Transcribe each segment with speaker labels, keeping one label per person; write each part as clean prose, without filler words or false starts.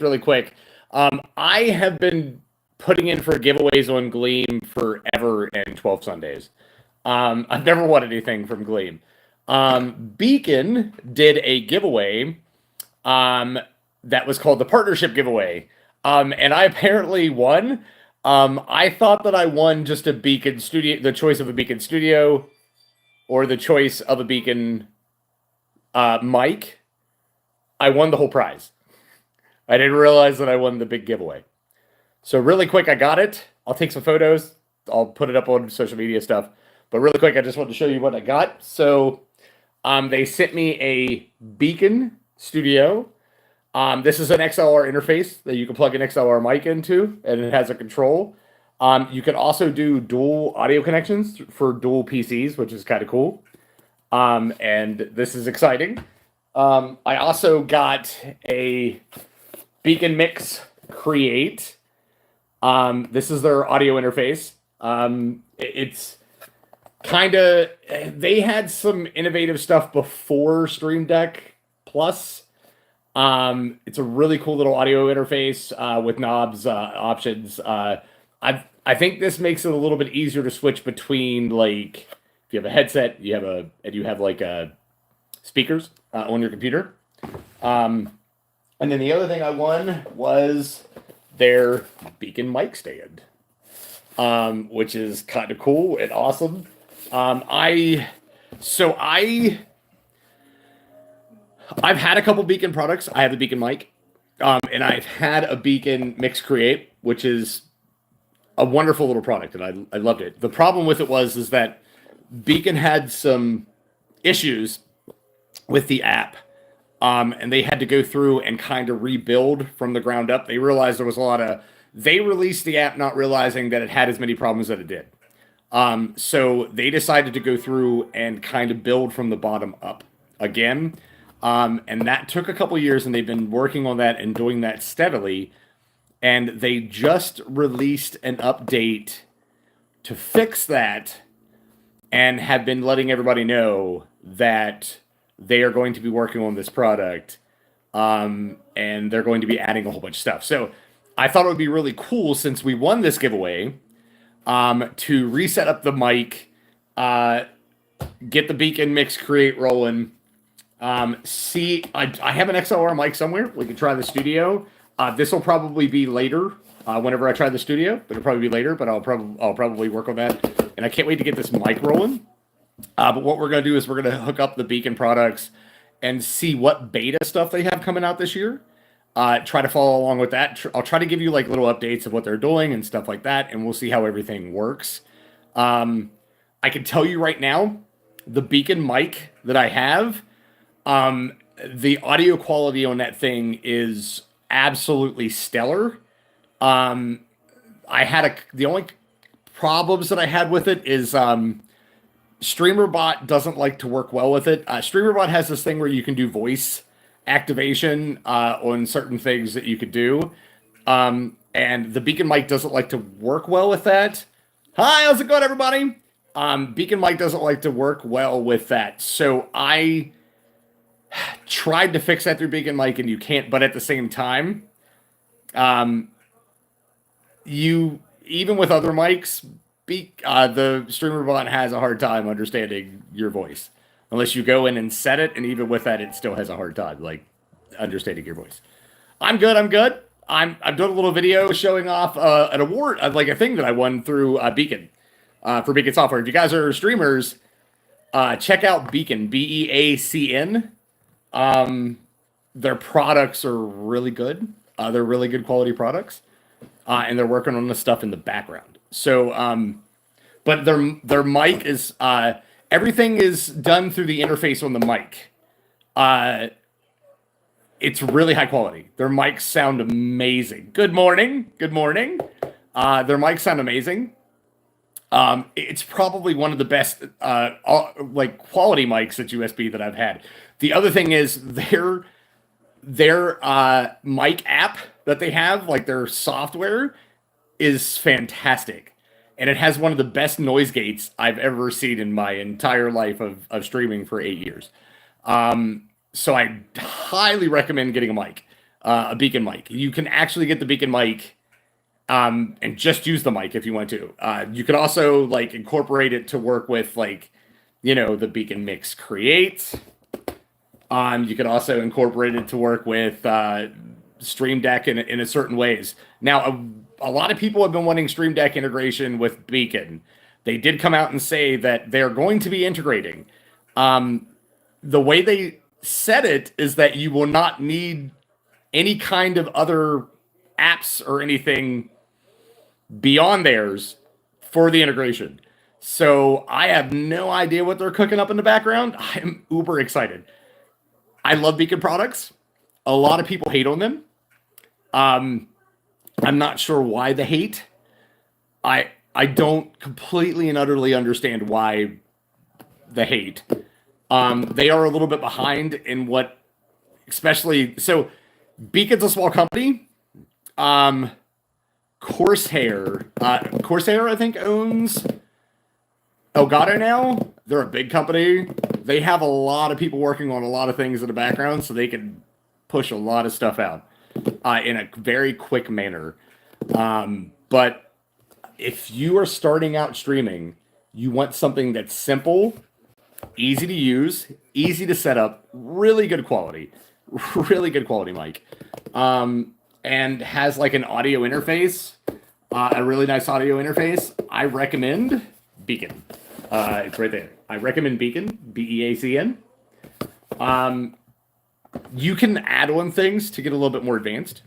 Speaker 1: really quick. I have been putting in for giveaways on Gleam forever and 12 Sundays. I've never won anything from Gleam. BEACN did a giveaway that was called the partnership giveaway. And I apparently won. I thought that I won just a BEACN studio, the choice of a BEACN studio, or the choice of a BEACN mic. I won the whole prize. I didn't realize that I won the big giveaway. So really quick, I got it. I'll take some photos. I'll put it up on social media stuff. But really quick, I just wanted to show you what I got. So they sent me a BEACN studio. This is an XLR interface that you can plug an XLR mic into, and it has a control. You can also do dual audio connections for dual PCs, which is kind of cool. And this is exciting. I also got a BEACN Mix Create. This is their audio interface. It's kind of, they had some innovative stuff before Stream Deck Plus. It's a really cool little audio interface with knobs, options. I think this makes it a little bit easier to switch between, like, if you have a headset, you have like speakers on your computer. And then the other thing I won was their BEACN mic stand, which is kind of cool and awesome. I've had a couple BEACN products. I have a BEACN mic, and I've had a BEACN Mix Create, which is a wonderful little product, and I loved it. The problem with it is that BEACN had some issues with the app, and they had to go through and kind of rebuild from the ground up. They realized there was they released the app not realizing that it had as many problems that it did. So they decided to go through and kind of build from the bottom up again. And that took a couple years, and they've been working on that and doing that steadily. And they just released an update to fix that, and have been letting everybody know that they are going to be working on this product, and they're going to be adding a whole bunch of stuff. So I thought it would be really cool, since we won this giveaway, to reset up the mic, get the BEACN Mix Create rolling. I have an XLR mic somewhere. We can try the studio. This will probably be later, whenever I try the studio, but it'll probably be later, but I'll probably work on that. And I can't wait to get this mic rolling. But what we're going to do is we're going to hook up the BEACN products and see what beta stuff they have coming out this year. Try to follow along with that. I'll try to give you like little updates of what they're doing and stuff like that, and we'll see how everything works. I can tell you right now, the BEACN mic that I have, the audio quality on that thing is absolutely stellar. The only problems that I had with it is StreamerBot doesn't like to work well with it. StreamerBot has this thing where you can do voice activation on certain things that you could do. And the BEACN mic doesn't like to work well with that. Hi, how's it going, everybody? BEACN mic doesn't like to work well with that. So I tried to fix that through BEACN mic, and you can't. But at the same time, even with other mics, the StreamerBot has a hard time understanding your voice, unless you go in and set it. And even with that, it still has a hard time like understanding your voice. I'm good. I've done a little video showing off an award, like a thing that I won through BEACN for BEACN software. If you guys are streamers, check out BEACN, BEACN. Their products are really good. They're really good quality products, and they're working on the stuff in the background. So, but their mic is everything is done through the interface on the mic. It's really high quality. Their mics sound amazing. Good morning. Their mics sound amazing. It's probably one of the best like quality mics at USB that I've had. The other thing is their mic app that they have, like their software, is fantastic. And it has one of the best noise gates I've ever seen in my entire life of streaming for 8 years. So I highly recommend getting a mic. a Beacn mic. You can actually get the Beacn mic and just use the mic if you want to. You can also like incorporate it to work with like, you know, the BEACN Mix Create. You can also incorporate it to work with Stream Deck in a certain ways. Now, a lot of people have been wanting Stream Deck integration with BEACN. They did come out and say that they're going to be integrating. The way they said it is that you will not need any kind of other apps or anything beyond theirs for the integration. So I have no idea what they're cooking up in the background. I'm uber excited. I love BEACN products. A lot of people hate on them. I'm not sure why the hate. I don't completely and utterly understand why the hate. They are a little bit behind in what, especially, so BEACN's a small company. Corsair, I think, owns Elgato now. They're a big company. They have a lot of people working on a lot of things in the background, so they can push a lot of stuff out in a very quick manner. But if you are starting out streaming, you want something that's simple, easy to use, easy to set up, really good quality mic, and has like an audio interface, a really nice audio interface. I recommend BEACN. It's right there. I recommend BEACN, BEACN. You can add on things to get a little bit more advanced.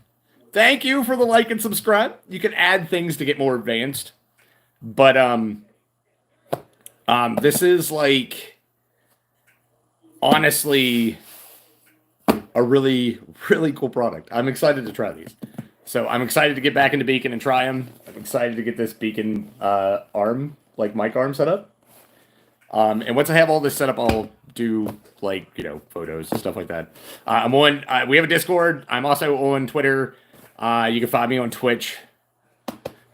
Speaker 1: Thank you for the like and subscribe. You can add things to get more advanced. But this is like honestly a really, really cool product. I'm excited to try these. So I'm excited to get back into BEACN and try them. I'm excited to get this BEACN arm, like mic arm set up. And once I have all this set up, I'll do like, you know, photos and stuff like that. I'm on, we have a Discord. I'm also on Twitter. You can find me on Twitch.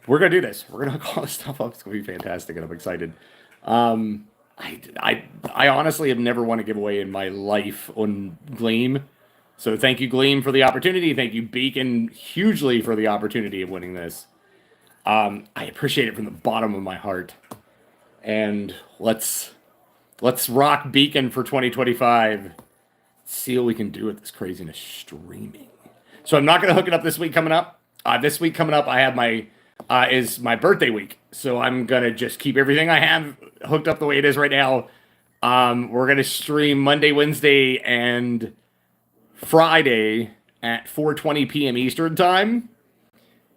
Speaker 1: We're going to do this. We're going to hook all this stuff up. It's going to be fantastic, and I'm excited. I honestly have never won a giveaway in my life on Gleam. So thank you, Gleam, for the opportunity. Thank you, BEACN, hugely for the opportunity of winning this. I appreciate it from the bottom of my heart. And let's rock BEACN for 2025. See what we can do with this craziness streaming. So I'm not going to hook it up this week coming up. This week coming up, I have my is my birthday week. So I'm going to just keep everything I have hooked up the way it is right now. We're going to stream Monday, Wednesday, and Friday at 4:20 p.m. Eastern time.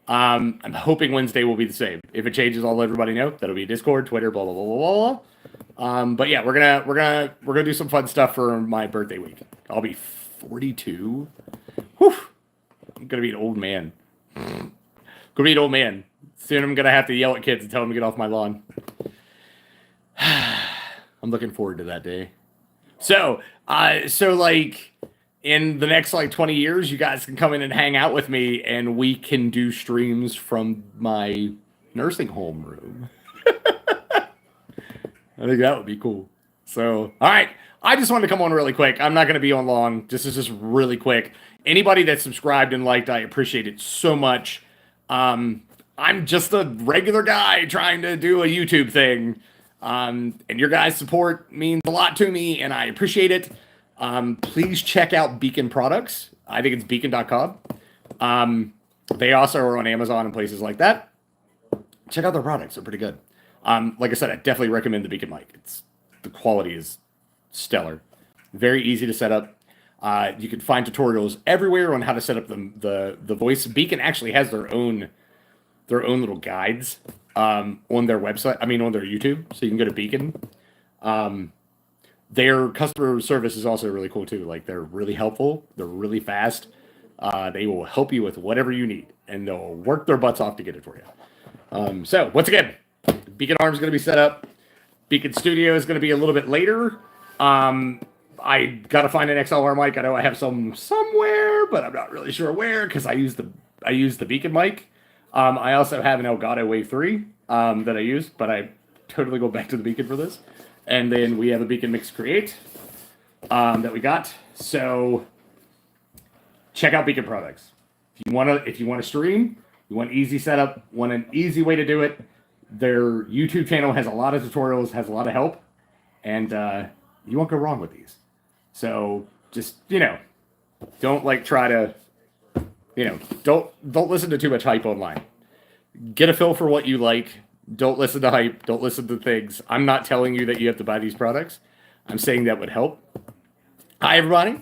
Speaker 1: I'm hoping Wednesday will be the same. If it changes, I'll let everybody know. That'll be Discord, Twitter, blah blah blah blah blah. But yeah, we're gonna do some fun stuff for my birthday week. I'll be 42. Whew. I'm gonna be an old man. Soon I'm gonna have to yell at kids and tell them to get off my lawn. I'm looking forward to that day. So like in the next like 20 years, you guys can come in and hang out with me, and we can do streams from my nursing home room. I think that would be cool. So, all right. I just wanted to come on really quick. I'm not going to be on long. This is just really quick. Anybody that subscribed and liked, I appreciate it so much. I'm just a regular guy trying to do a YouTube thing. And your guys' support means a lot to me, and I appreciate it. Please check out BEACN products. I think it's beacn.com. They also are on Amazon and places like that. Check out their products. They're pretty good. Like I said, I definitely recommend the BEACN mic. The quality is stellar. Very easy to set up. You can find tutorials everywhere on how to set up the voice. BEACN actually has their own little guides on their website. I mean, on their YouTube. So you can go to BEACN. Their customer service is also really cool too. Like, they're really helpful. They're really fast. They will help you with whatever you need, and they'll work their butts off to get it for you. So once again, BEACN arm is going to be set up. BEACN Studio is going to be a little bit later. I got to find an XLR mic. I know I have some somewhere, but I'm not really sure where, because I use the BEACN mic. I also have an Elgato Wave 3 that I use, but I totally go back to the BEACN for this. And then we have a BEACN Mix Create that we got. So check out Beacon products. If you want to stream, you want easy setup, want an easy way to do it, their YouTube channel has a lot of tutorials, has a lot of help, and you won't go wrong with these. So just, don't like try to, don't listen to too much hype online. Get a feel for what you like. Don't listen to hype. Don't listen to things. I'm not telling you that you have to buy these products. I'm saying that would help. Hi, everybody.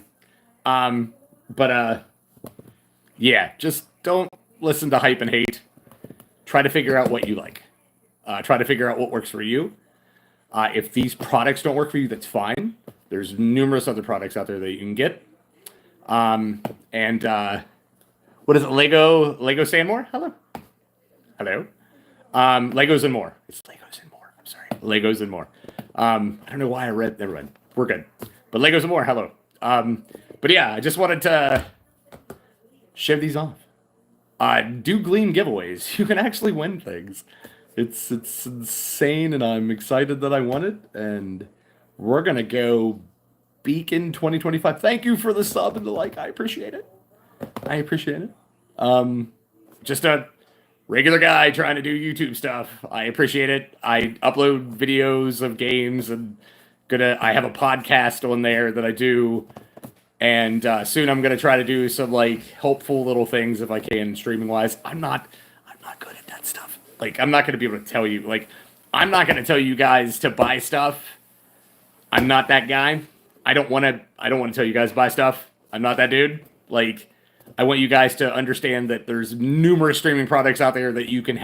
Speaker 1: Yeah, just don't listen to hype and hate. Try to figure out what you like. Try to figure out what works for you. If these products don't work for you, that's fine. There's numerous other products out there that you can get. What is it? Lego Sandmore? Hello. Legos and more. It's Legos and more. I'm sorry. Legos and more. I don't know why I read. Never mind. We're good. But Legos and more. Hello. But yeah, I just wanted to show these off. Do Gleam giveaways. You can actually win things. It's insane, and I'm excited that I won it. And we're gonna go BEACN 2025. Thank you for the sub and the like. I appreciate it. Just a regular guy trying to do YouTube stuff. I appreciate it. I upload videos of games, and I have a podcast on there that I do. And soon I'm gonna try to do some like helpful little things if I can, streaming wise. I'm not good at that stuff. Like, I'm not gonna be able to tell you. Like, I'm not gonna tell you guys to buy stuff. I'm not that guy. I don't want to tell you guys to buy stuff. I'm not that dude. Like, I want you guys to understand that there's numerous streaming products out there that you can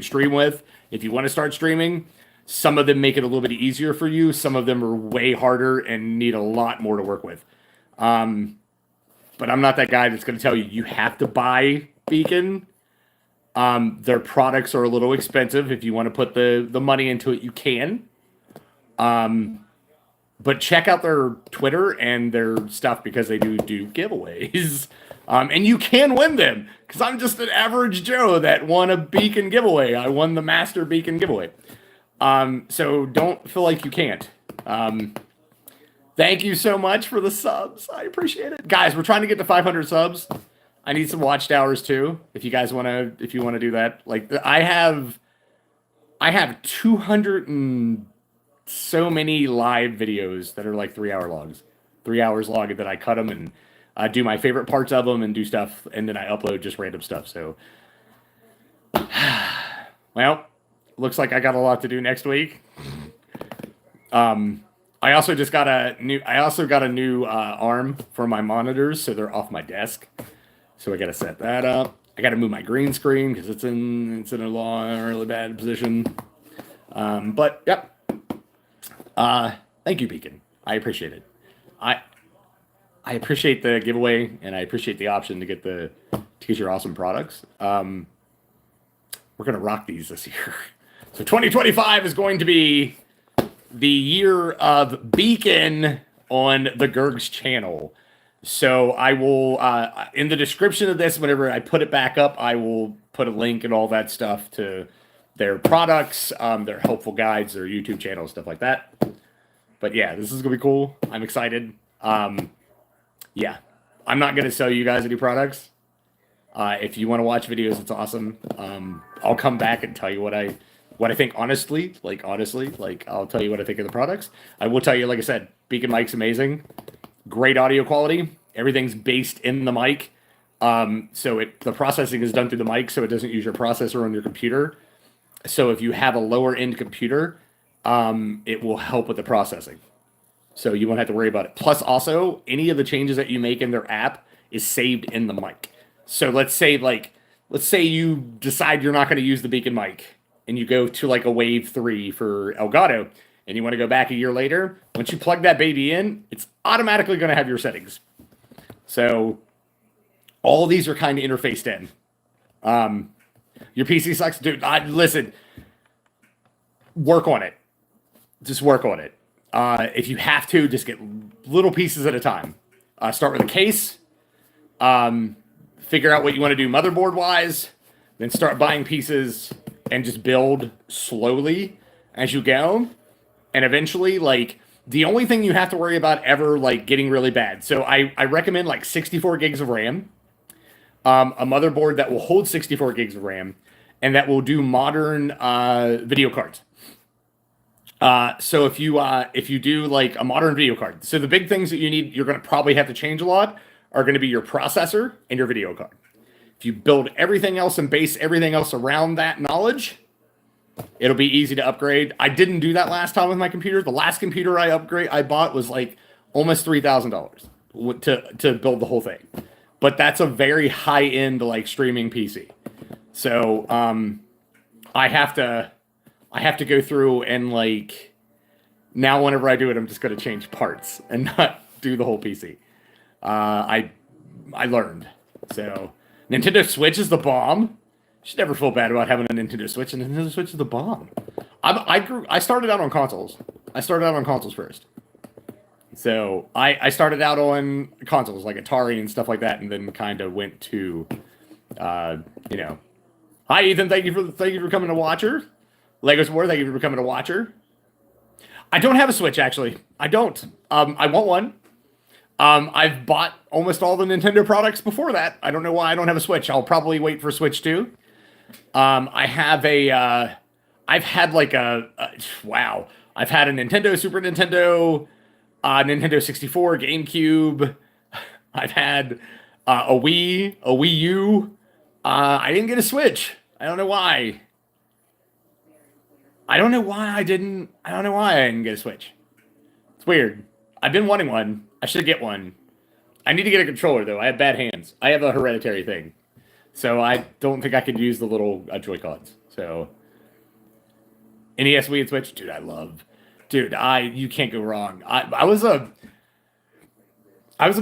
Speaker 1: stream with. If you want to start streaming, some of them make it a little bit easier for you. Some of them are way harder and need a lot more to work with. But I'm not that guy that's going to tell you you have to buy BEACN. Their products are a little expensive. If you want to put the money into it, you can. But check out their Twitter and their stuff because they do giveaways. And you can win them because I'm just an average Joe that won a BEACN giveaway. I won the Master BEACN giveaway. So don't feel like you can't. Thank you so much for the subs. I appreciate it. Guys, we're trying to get to 500 subs. I need some watchtowers too. If you guys want to do that. Like, I have 200 and so many live videos that are like 3 hour logs, 3 hours long, that I cut them and do my favorite parts of them and do stuff. And then I upload just random stuff. So, well, looks like I got a lot to do next week. I also got a new arm for my monitors, so they're off my desk. So I got to set that up. I got to move my green screen because it's in a really bad position. But yep. Thank you, BEACN. I appreciate it. I appreciate the giveaway, and I appreciate the option to get your awesome products. We're gonna rock these this year. So 2025 is going to be the year of BEACN on the Gerg's channel. So I will, in the description of this, whenever I put it back up, I will put a link and all that stuff to their products, their helpful guides, their YouTube channel, stuff like that. But yeah, this is going to be cool. I'm excited. Yeah, I'm not going to sell you guys any products. If you want to watch videos, it's awesome. I'll come back and tell you what I think honestly, I'll tell you what I think of the products. I will tell you, like I said, BEACN mic's amazing. Great audio quality. Everything's based in the mic. So the processing is done through the mic, so it doesn't use your processor on your computer. So if you have a lower end computer, it will help with the processing. So you won't have to worry about it. Plus also, any of the changes that you make in their app is saved in the mic. So let's say you decide you're not going to use the BEACN mic and you go to like a Wave 3 for Elgato and you want to go back a year later. Once you plug that baby in, it's automatically going to have your settings. So all of these are kind of interfaced in. Your PC sucks. Dude, listen, work on it. Just work on it. If you have to, just get little pieces at a time. Start with a case. Figure out what you want to do motherboard-wise. Then start buying pieces and just build slowly as you go. And eventually, like, The only thing you have to worry about ever like getting really bad. So I recommend like 64 gigs of RAM, a motherboard that will hold 64 gigs of RAM, and that will do modern video cards. So if you do like a modern video card, so the big things that you need, you're going to probably have to change a lot, are going to be your processor and your video card. If you build everything else and base everything else around that knowledge, it'll be easy to upgrade. I didn't do that last time with my computer. The last computer I bought was like almost $3,000 to build the whole thing. But that's a very high end like streaming PC. So I have to go through and like now whenever I do it, I'm just going to change parts and not do the whole PC. I learned. So Nintendo Switch is the bomb. You should never feel bad about having a Nintendo Switch, and Nintendo Switch is the bomb. I started out on consoles. I started out on consoles first. So I started out on consoles like Atari and stuff like that, and then kind of went to, you know. Hi Ethan, thank you for becoming a watcher. Legos War, thank you for becoming a watcher. I don't have a Switch actually. I don't. I want one. I've bought almost all the Nintendo products before that. I don't know why I don't have a Switch. I'll probably wait for Switch 2. I have I've had like wow. I've had a Nintendo, Super Nintendo, Nintendo 64, GameCube. I've had a Wii U. I didn't get a Switch. I don't know why. I don't know why I didn't get a Switch. It's weird. I've been wanting one. I should get one. I need to get a controller, though. I have bad hands. I have a hereditary thing. So I don't think I could use the little Joy-Cons. So NES, Wii, and Switch. Dude, I love. Dude, you can't go wrong. I was a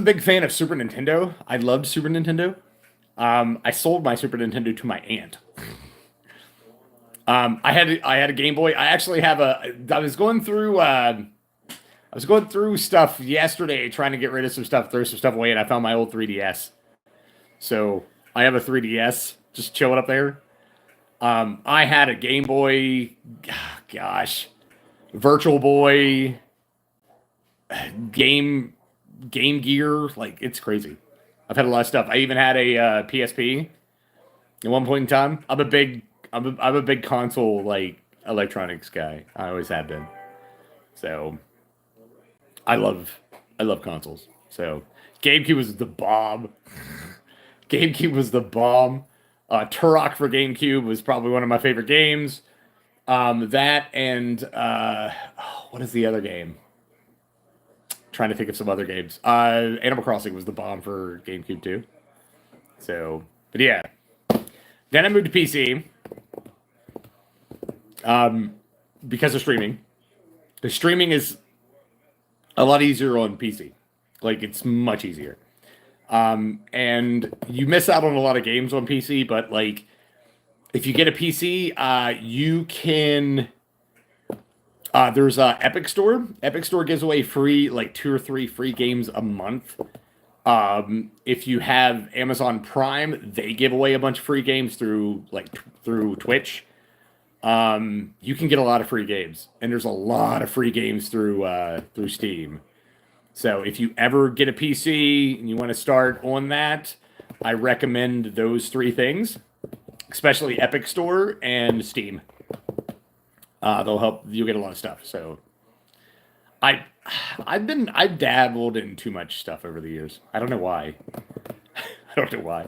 Speaker 1: big fan of Super Nintendo. I loved Super Nintendo. I sold my Super Nintendo to my aunt. I had a Game Boy. I actually have I was going through stuff yesterday, trying to get rid of some stuff, throw some stuff away, and I found my old 3DS. So I have a 3DS just chilling up there. I had a Game Boy, gosh, Virtual Boy, Game Gear, like it's crazy. I've had a lot of stuff. I even had a PSP at one point in time. I'm a big console like electronics guy. I always have been. So I love consoles. So GameCube was the bomb. GameCube was the bomb. Turok for GameCube was probably one of my favorite games. That and what is the other game? Trying to think of some other games. Animal Crossing was the bomb for GameCube too. So, but yeah. Then I moved to PC. Because of streaming. The streaming is a lot easier on PC. Like, it's much easier. And you miss out on a lot of games on PC, but like, if you get a PC, you can. There's Epic Store. Epic Store gives away free, like 2 or 3 free games a month. If you have Amazon Prime, they give away a bunch of free games through Twitch. You can get a lot of free games, and there's a lot of free games through Steam. So if you ever get a PC and you want to start on that, I recommend those 3 things, especially Epic Store and Steam. They'll help you get a lot of stuff. So I've dabbled in too much stuff over the years. I don't know why. I don't know why.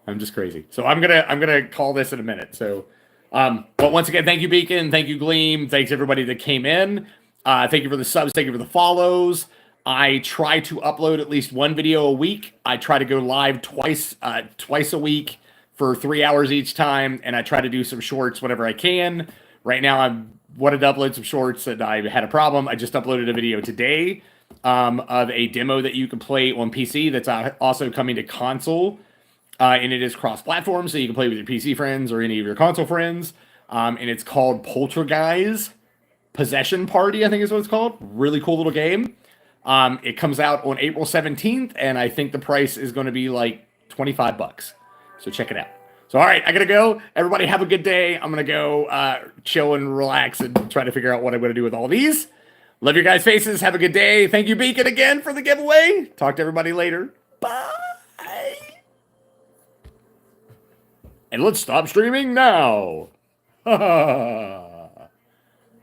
Speaker 1: I'm just crazy. So I'm gonna call this in a minute. So but once again, thank you, BEACN, thank you, Gleam, thanks everybody that came in. Thank you for the subs, thank you for the follows. I try to upload at least 1 video a week. I try to go live twice a week for 3 hours each time, and I try to do some shorts whenever I can. Right now, I wanted to upload some shorts, and I had a problem. I just uploaded a video today of a demo that you can play on PC that's also coming to console, and it is cross-platform, so you can play with your PC friends or any of your console friends, and it's called Poltergeist Possession Party, I think is what it's called. Really cool little game. It comes out on April 17th, and I think the price is going to be like $25. So check it out. So, all right, I got to go. Everybody have a good day. I'm going to go chill and relax and try to figure out what I'm going to do with all these. Love your guys' faces. Have a good day. Thank you, Beacon, again for the giveaway. Talk to everybody later. Bye. And let's stop streaming now.